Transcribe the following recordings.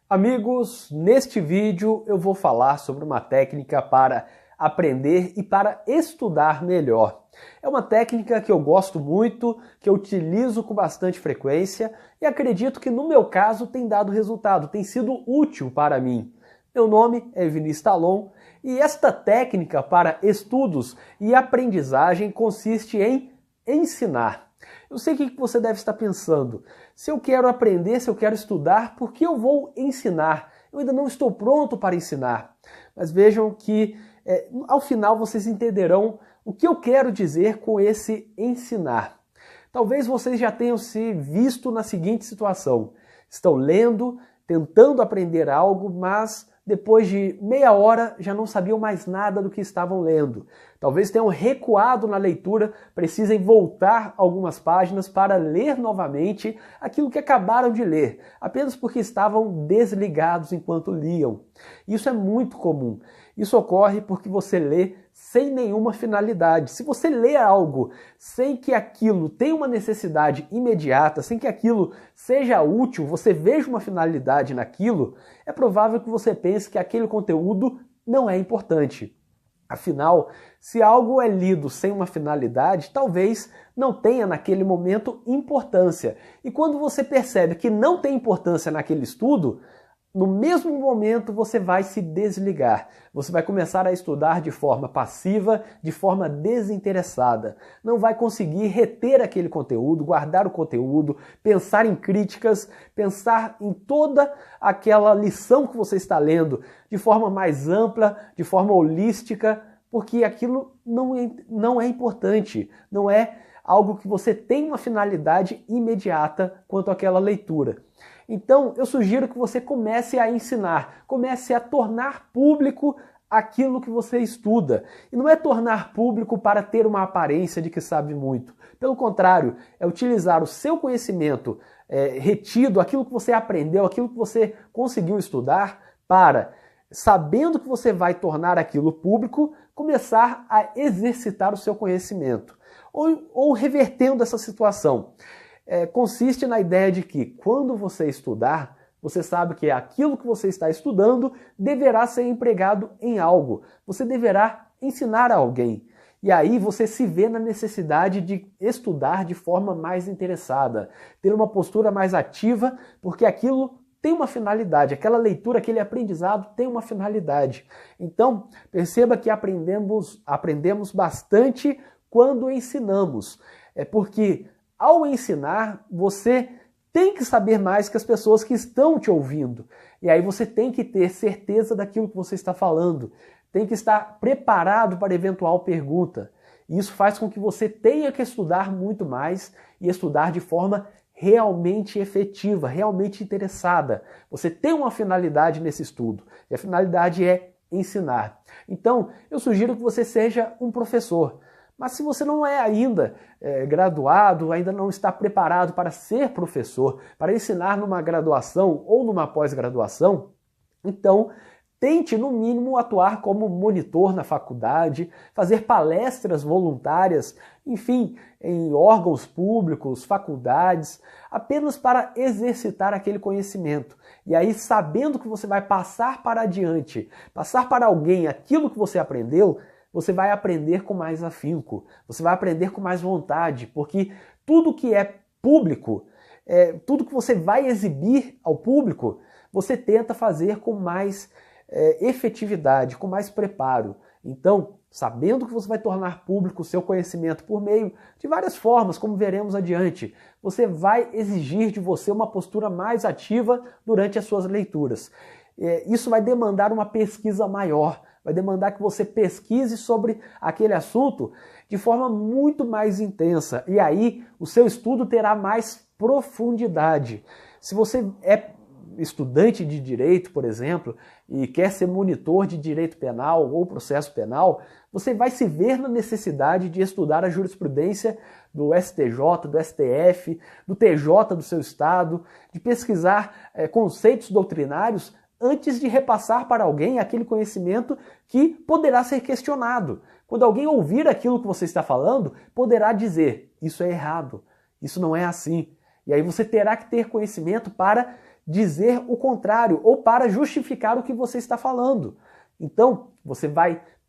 Amigos, neste vídeo eu vou falar sobre uma técnica para aprender e para estudar melhor. É uma técnica que eu gosto muito, que eu utilizo com bastante frequência e acredito que no meu caso tem dado resultado, tem sido útil para mim. Meu nome é Vinícius Talon e esta técnica para estudos e aprendizagem consiste em ensinar. Eu sei o que você deve estar pensando. Se eu quero aprender, se eu quero estudar, por que eu vou ensinar? Eu ainda não estou pronto para ensinar. Mas vejam que ao final vocês entenderão o que eu quero dizer com esse ensinar. Talvez vocês já tenham se visto na seguinte situação. Estão lendo, tentando aprender algo, mas depois de meia hora já não sabiam mais nada do que estavam lendo. Talvez tenham recuado na leitura, precisem voltar algumas páginas para ler novamente aquilo que acabaram de ler, apenas porque estavam desligados enquanto liam. Isso é muito comum. Isso ocorre porque você lê sem nenhuma finalidade. Se você lê algo sem que aquilo tenha uma necessidade imediata, sem que aquilo seja útil, você veja uma finalidade naquilo, é provável que você pense que aquele conteúdo não é importante. Afinal, se algo é lido sem uma finalidade, talvez não tenha naquele momento importância. E quando você percebe que não tem importância naquele estudo, no mesmo momento você vai se desligar. Você vai começar a estudar de forma passiva, de forma desinteressada. Não vai conseguir reter aquele conteúdo, guardar o conteúdo, pensar em críticas, pensar em toda aquela lição que você está lendo de forma mais ampla, de forma holística, porque aquilo não é importante, não é algo que você tem uma finalidade imediata quanto àquela leitura. Então, eu sugiro que você comece a ensinar, comece a tornar público aquilo que você estuda. E não é tornar público para ter uma aparência de que sabe muito. Pelo contrário, é utilizar o seu conhecimento retido, aquilo que você aprendeu, aquilo que você conseguiu estudar, para, sabendo que você vai tornar aquilo público, começar a exercitar o seu conhecimento. Ou revertendo essa situação. Consiste na ideia de que quando você estudar, você sabe que aquilo que você está estudando deverá ser empregado em algo. Você deverá ensinar a alguém. E aí você se vê na necessidade de estudar de forma mais interessada, ter uma postura mais ativa, porque aquilo tem uma finalidade, aquela leitura, aquele aprendizado tem uma finalidade. Então, perceba que aprendemos bastante quando ensinamos. Porque ao ensinar, você tem que saber mais que as pessoas que estão te ouvindo. E aí você tem que ter certeza daquilo que você está falando. Tem que estar preparado para eventual pergunta. E isso faz com que você tenha que estudar muito mais e estudar de forma realmente efetiva, realmente interessada. Você tem uma finalidade nesse estudo. E a finalidade é ensinar. Então, eu sugiro que você seja um professor. Mas se você não é ainda graduado, ainda não está preparado para ser professor, para ensinar numa graduação ou numa pós-graduação, então tente no mínimo atuar como monitor na faculdade, fazer palestras voluntárias, enfim, em órgãos públicos, faculdades, apenas para exercitar aquele conhecimento. E aí, sabendo que você vai passar para adiante, passar para alguém aquilo que você aprendeu, você vai aprender com mais afinco, você vai aprender com mais vontade, porque tudo que é público, tudo que você vai exibir ao público, você tenta fazer com mais efetividade, com mais preparo. Então, sabendo que você vai tornar público o seu conhecimento por meio de várias formas, como veremos adiante, você vai exigir de você uma postura mais ativa durante as suas leituras. Isso vai demandar uma pesquisa maior, vai demandar que você pesquise sobre aquele assunto de forma muito mais intensa. E aí o seu estudo terá mais profundidade. Se você é estudante de direito, por exemplo, e quer ser monitor de direito penal ou processo penal, você vai se ver na necessidade de estudar a jurisprudência do STJ, do STF, do TJ do seu estado, de pesquisar conceitos doutrinários antes de repassar para alguém aquele conhecimento que poderá ser questionado. Quando alguém ouvir aquilo que você está falando, poderá dizer, isso é errado, isso não é assim. E aí você terá que ter conhecimento para dizer o contrário ou para justificar o que você está falando. Então,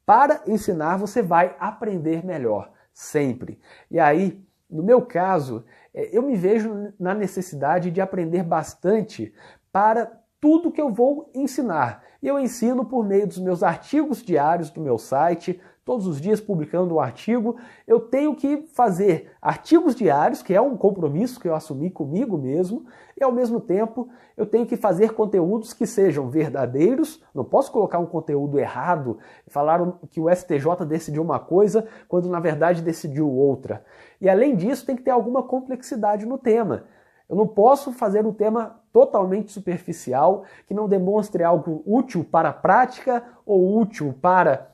para ensinar, você vai aprender melhor, sempre. E aí, no meu caso, eu me vejo na necessidade de aprender bastante para tudo que eu vou ensinar. E eu ensino por meio dos meus artigos diários do meu site, todos os dias publicando um artigo. Eu tenho que fazer artigos diários, que é um compromisso que eu assumi comigo mesmo, e ao mesmo tempo eu tenho que fazer conteúdos que sejam verdadeiros. Não posso colocar um conteúdo errado, falar que o STJ decidiu uma coisa quando na verdade decidiu outra. E além disso tem que ter alguma complexidade no tema. Eu não posso fazer um tema totalmente superficial, que não demonstre algo útil para a prática ou útil para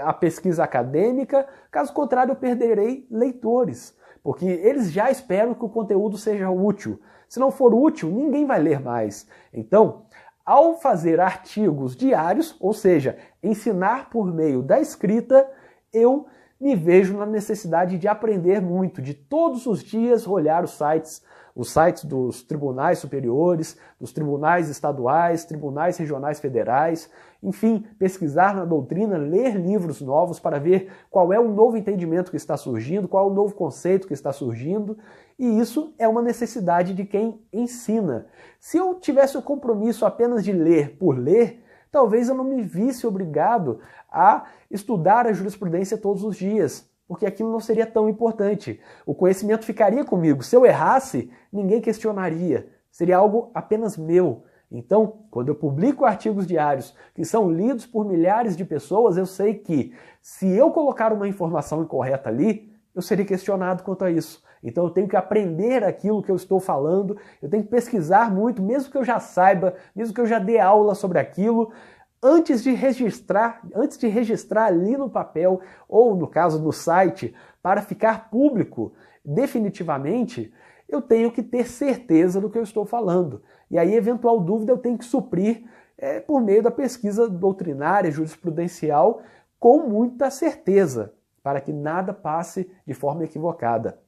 a pesquisa acadêmica. Caso contrário, eu perderei leitores, porque eles já esperam que o conteúdo seja útil. Se não for útil, ninguém vai ler mais. Então, ao fazer artigos diários, ou seja, ensinar por meio da escrita, eu me vejo na necessidade de aprender muito, de todos os dias olhar os sites dos tribunais superiores, dos tribunais estaduais, tribunais regionais federais, enfim, pesquisar na doutrina, ler livros novos para ver qual é o novo entendimento que está surgindo, qual é o novo conceito que está surgindo, e isso é uma necessidade de quem ensina. Se eu tivesse o compromisso apenas de ler por ler, talvez eu não me visse obrigado a estudar a jurisprudência todos os dias, porque aquilo não seria tão importante. O conhecimento ficaria comigo. Se eu errasse, ninguém questionaria. Seria algo apenas meu. Então, quando eu publico artigos diários que são lidos por milhares de pessoas, eu sei que se eu colocar uma informação incorreta ali, eu seria questionado quanto a isso. Então eu tenho que aprender aquilo que eu estou falando, eu tenho que pesquisar muito, mesmo que eu já saiba, mesmo que eu já dê aula sobre aquilo, antes de registrar ali no papel, ou no caso no site, para ficar público definitivamente, eu tenho que ter certeza do que eu estou falando. E aí, eventual dúvida, eu tenho que suprir por meio da pesquisa doutrinária, jurisprudencial, com muita certeza, para que nada passe de forma equivocada.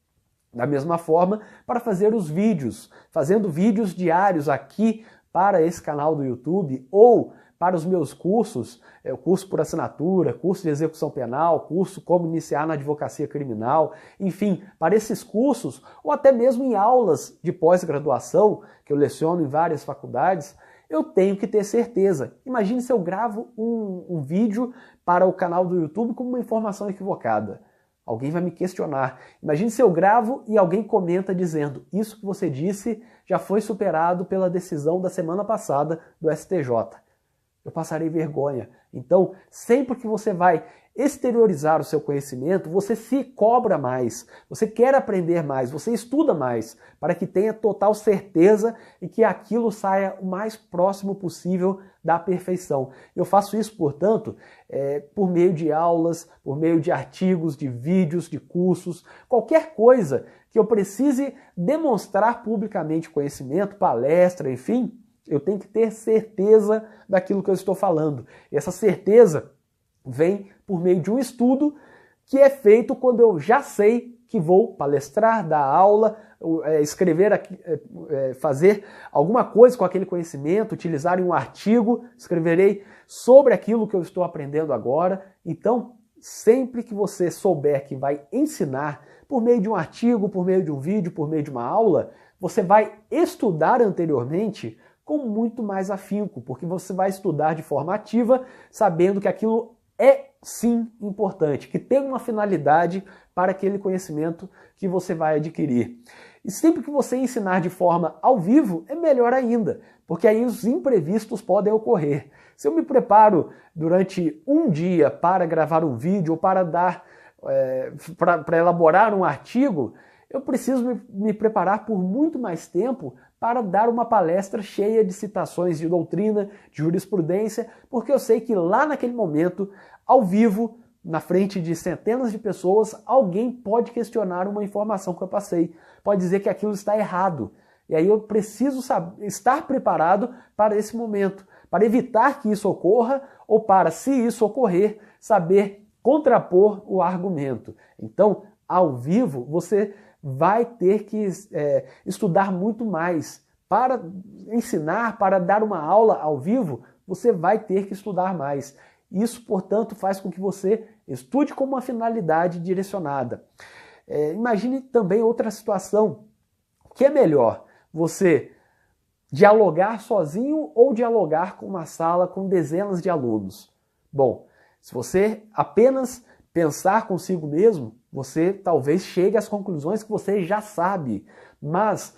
Da mesma forma, para fazer os vídeos, fazendo vídeos diários aqui para esse canal do YouTube, ou para os meus cursos, o curso por assinatura, curso de execução penal, curso como iniciar na advocacia criminal, enfim, para esses cursos, ou até mesmo em aulas de pós-graduação, que eu leciono em várias faculdades, eu tenho que ter certeza. Imagine se eu gravo um vídeo para o canal do YouTube com uma informação equivocada. Alguém vai me questionar. Imagine se eu gravo e alguém comenta dizendo: isso que você disse já foi superado pela decisão da semana passada do STJ. Eu passarei vergonha. Então, sempre que você vai exteriorizar o seu conhecimento, você se cobra mais, você quer aprender mais, você estuda mais, para que tenha total certeza e que aquilo saia o mais próximo possível da perfeição. Eu faço isso, portanto, por meio de aulas, por meio de artigos, de vídeos, de cursos, qualquer coisa que eu precise demonstrar publicamente conhecimento, palestra, enfim, eu tenho que ter certeza daquilo que eu estou falando. E essa certeza vem por meio de um estudo que é feito quando eu já sei que vou palestrar, dar aula, escrever, fazer alguma coisa com aquele conhecimento, utilizar em um artigo, escreverei sobre aquilo que eu estou aprendendo agora. Então, sempre que você souber que vai ensinar por meio de um artigo, por meio de um vídeo, por meio de uma aula, você vai estudar anteriormente com muito mais afinco, porque você vai estudar de forma ativa, sabendo que aquilo é sim importante, que tem uma finalidade para aquele conhecimento que você vai adquirir. E sempre que você ensinar de forma ao vivo, é melhor ainda, porque aí os imprevistos podem ocorrer. Se eu me preparo durante um dia para gravar um vídeo ou para para elaborar um artigo, eu preciso me preparar por muito mais tempo para dar uma palestra cheia de citações de doutrina, de jurisprudência, porque eu sei que lá naquele momento, ao vivo, na frente de centenas de pessoas, alguém pode questionar uma informação que eu passei, pode dizer que aquilo está errado. E aí eu preciso estar preparado para esse momento, para evitar que isso ocorra, ou para, se isso ocorrer, saber contrapor o argumento. Então, ao vivo, você vai ter que estudar muito mais para ensinar, para dar uma aula ao vivo, você vai ter que estudar mais. Isso, portanto, faz com que você estude com uma finalidade direcionada. Imagine também outra situação. O que é melhor? Você dialogar sozinho ou dialogar com uma sala com dezenas de alunos? Bom, se você apenas pensar consigo mesmo, você talvez chegue às conclusões que você já sabe, mas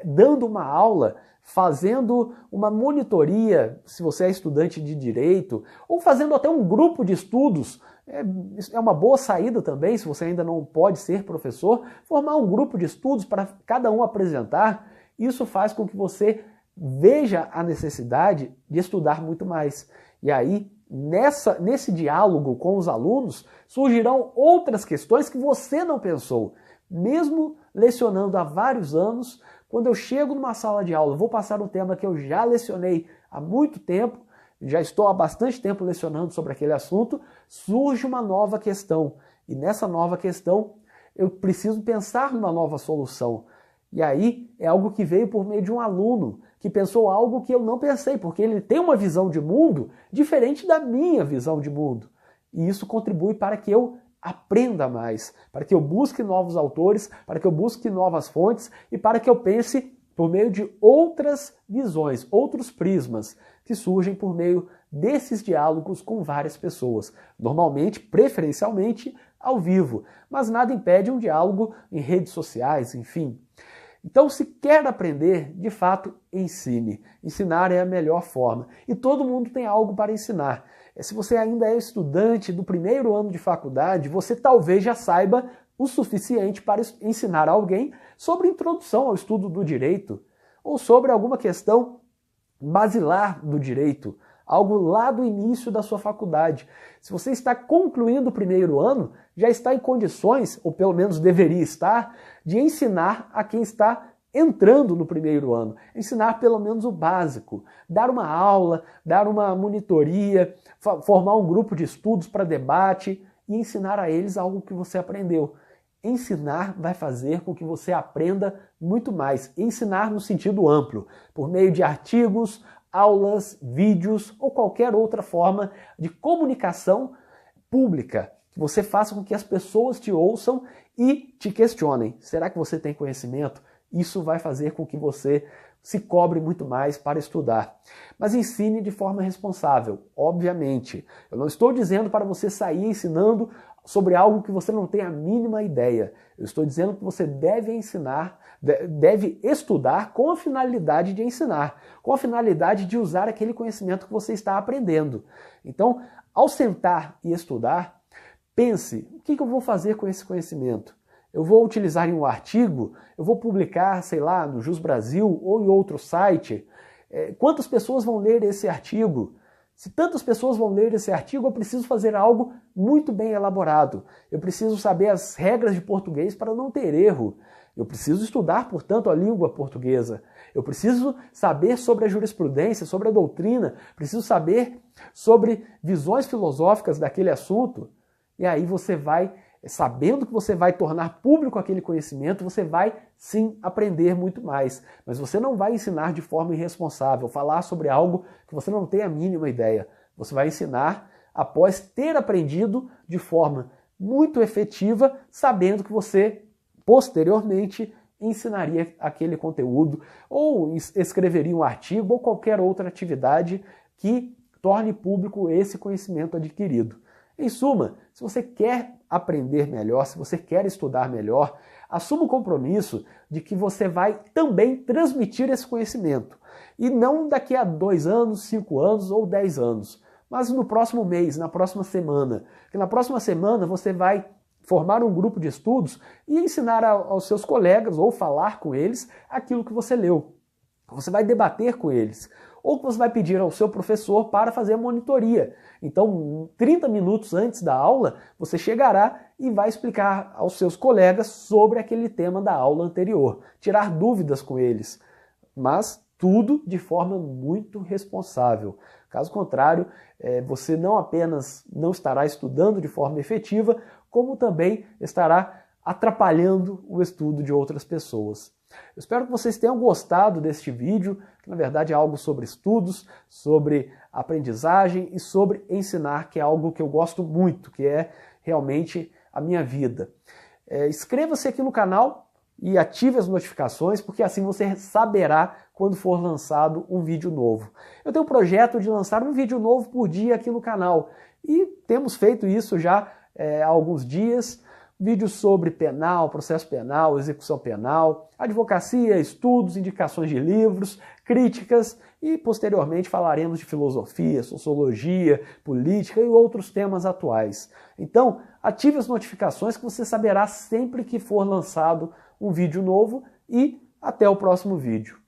dando uma aula, fazendo uma monitoria, se você é estudante de direito, ou fazendo até um grupo de estudos, é uma boa saída também, se você ainda não pode ser professor, formar um grupo de estudos para cada um apresentar, isso faz com que você veja a necessidade de estudar muito mais. E aí, nesse diálogo com os alunos, surgirão outras questões que você não pensou. Mesmo lecionando há vários anos, quando eu chego numa sala de aula, vou passar um tema que eu já lecionei há muito tempo, já estou há bastante tempo lecionando sobre aquele assunto, surge uma nova questão. E nessa nova questão, eu preciso pensar numa nova solução. E aí é algo que veio por meio de um aluno que pensou algo que eu não pensei, porque ele tem uma visão de mundo diferente da minha visão de mundo. E isso contribui para que eu aprenda mais, para que eu busque novos autores, para que eu busque novas fontes e para que eu pense por meio de outras visões, outros prismas que surgem por meio desses diálogos com várias pessoas. Normalmente, preferencialmente, ao vivo, mas nada impede um diálogo em redes sociais, enfim. Então, se quer aprender, de fato, ensine. Ensinar é a melhor forma. E todo mundo tem algo para ensinar. Se você ainda é estudante do primeiro ano de faculdade, você talvez já saiba o suficiente para ensinar alguém sobre introdução ao estudo do direito ou sobre alguma questão basilar do direito, algo lá do início da sua faculdade. Se você está concluindo o primeiro ano, já está em condições, ou pelo menos deveria estar, de ensinar a quem está entrando no primeiro ano. Ensinar pelo menos o básico, dar uma aula, dar uma monitoria, formar um grupo de estudos para debate e ensinar a eles algo que você aprendeu. Ensinar vai fazer com que você aprenda muito mais. Ensinar no sentido amplo, por meio de artigos, aulas, vídeos ou qualquer outra forma de comunicação pública, que você faça com que as pessoas te ouçam e te questionem. Será que você tem conhecimento? Isso vai fazer com que você se cobre muito mais para estudar. Mas ensine de forma responsável, obviamente. Eu não estou dizendo para você sair ensinando sobre algo que você não tem a mínima ideia. Eu estou dizendo que você deve ensinar, deve estudar com a finalidade de ensinar, com a finalidade de usar aquele conhecimento que você está aprendendo. Então, ao sentar e estudar, pense, o que eu vou fazer com esse conhecimento? Eu vou utilizar em um artigo? Eu vou publicar, sei lá, no Jus Brasil ou em outro site? Quantas pessoas vão ler esse artigo? Se tantas pessoas vão ler esse artigo, eu preciso fazer algo muito bem elaborado. Eu preciso saber as regras de português para não ter erro. Eu preciso estudar, portanto, a língua portuguesa. Eu preciso saber sobre a jurisprudência, sobre a doutrina. Preciso saber sobre visões filosóficas daquele assunto. E aí você vai, sabendo que você vai tornar público aquele conhecimento, você vai sim aprender muito mais. Mas você não vai ensinar de forma irresponsável, falar sobre algo que você não tem a mínima ideia. Você vai ensinar após ter aprendido de forma muito efetiva, sabendo que você posteriormente ensinaria aquele conteúdo ou escreveria um artigo ou qualquer outra atividade que torne público esse conhecimento adquirido. Em suma, se você quer aprender melhor, se você quer estudar melhor, assuma o compromisso de que você vai também transmitir esse conhecimento. E não daqui a 2 anos, 5 anos ou 10 anos, mas no próximo mês, na próxima semana. Porque na próxima semana você vai formar um grupo de estudos e ensinar aos seus colegas ou falar com eles aquilo que você leu. Você vai debater com eles. Ou que você vai pedir ao seu professor para fazer a monitoria. Então, 30 minutos antes da aula, você chegará e vai explicar aos seus colegas sobre aquele tema da aula anterior. Tirar dúvidas com eles. Mas tudo de forma muito responsável. Caso contrário, você não apenas não estará estudando de forma efetiva, como também estará atrapalhando o estudo de outras pessoas. Eu espero que vocês tenham gostado deste vídeo, que na verdade é algo sobre estudos, sobre aprendizagem e sobre ensinar, que é algo que eu gosto muito, que é realmente a minha vida. Inscreva-se aqui no canal e ative as notificações, porque assim você saberá quando for lançado um vídeo novo. Eu tenho um projeto de lançar um vídeo novo por dia aqui no canal e temos feito isso já há alguns dias. Vídeos sobre penal, processo penal, execução penal, advocacia, estudos, indicações de livros, críticas e posteriormente falaremos de filosofia, sociologia, política e outros temas atuais. Então, ative as notificações que você saberá sempre que for lançado um vídeo novo e até o próximo vídeo.